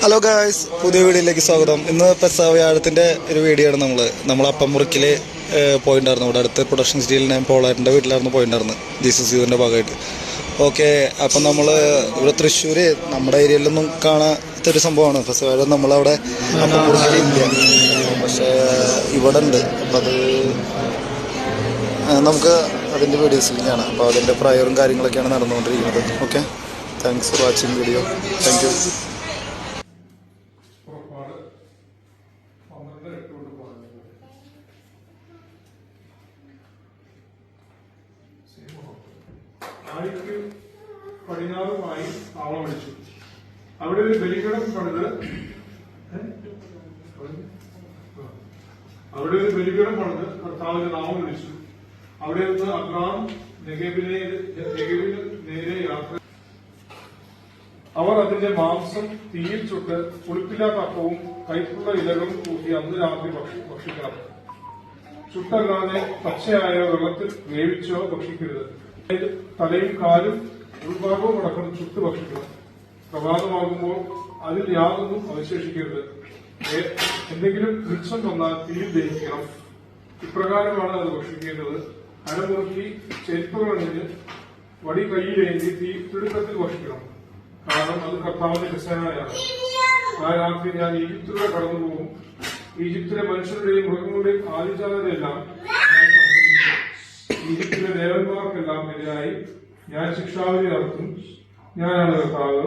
Hello guys, പുതിയ വീഡിയോയിലേക്ക് സ്വാഗതം. ഇന്ന് പെസഹ വ്യാഴത്തിൻ്റെ ഒരു വീഡിയോ ആണ്. നമ്മൾ അപ്പം മുറിക്കൽ പോയിട്ടുണ്ടായിരുന്നു. ഇവിടെ അടുത്ത് പ്രൊഡക്ഷൻ സിറ്റിയിൽ ഞാൻ പോളാറിൻ്റെ വീട്ടിലായിരുന്നു പോയിട്ടുണ്ടായിരുന്നു, ജീസസ് യൂതിൻ്റെ ഭാഗമായിട്ട്. ഓക്കെ, അപ്പം നമ്മൾ ഇവിടെ തൃശ്ശൂർ നമ്മുടെ ഏരിയയിലൊന്നും കാണാത്തൊരു സംഭവമാണ് പെസഹ വ്യാഴം. നമ്മളവിടെ അപ്പം മുറിക്കലില്ല, പക്ഷേ ഇവിടെ ഉണ്ട്. അപ്പം അത് നമുക്ക് അതിൻ്റെ വീഡിയോസിൽ കാണാം. അപ്പോൾ അതിൻ്റെ പ്രയറും കാര്യങ്ങളൊക്കെയാണ് നടന്നുകൊണ്ടിരിക്കുന്നത്. Okay, thanks for watching video. Thank you. ആഴിക്ക് പടിഞ്ഞാറുമായി താവളമടിച്ചു. അവിടെ ഒരു ബലിപീഠം പണിത് കർത്താവിന്റെ നാമം വിളിച്ചു. അവിടെ നിന്ന് അബ്രഹാം നെഗേബിന് നേരെ യാത്ര. അവർ അതിന്റെ മാംസം തീയിൽ ചുട്ട് പുളിപ്പില്ലാത്ത അപ്പവും കയ്പുള്ള ഇലകളും കൂട്ടി അന്ന് രാത്രി ഭക്ഷിക്കണം. ചുട്ടല്ലാതെ പച്ചയായ വെള്ളത്തിൽ വേവിച്ചോ ഭക്ഷിക്കരുത്. തലയും കാലും ഉൾഭാഗവും അടക്കം ചുട്ട് ഭക്ഷിക്കണം. പ്രഭാതമാകുമ്പോൾ അതിൽ യാതൊന്നും അവശേഷിക്കരുത്. എന്തെങ്കിലും മിച്ചം വന്നാൽ തീയിൽ ദഹിക്കണം. ഇപ്രകാരമാണ് അത് ഭക്ഷിക്കേണ്ടത്. അരമുറുക്കി ചെരുപ്പുകളണിഞ്ഞ് വടി കൈയിലേന്തി തിടുക്കത്തിൽ ഭക്ഷിക്കണം. കാരണം അത് കർത്താവിന്റെ രസനായാണ്. ആ രാത്രി ഞാൻ ഈജിപ്തിലൂടെ കടന്നുപോകും. ഈജിപ്തിലെ മനുഷ്യരുടെയും മൃഗങ്ങളുടെയും ആദിജാതരെല്ലാം ഈജിപ്തിലെ ദേവന്മാർക്കെല്ലാം എതിരായി ഞാൻ ശിക്ഷാവിധി നടത്തും. ഞാനാണ് കർത്താവ്.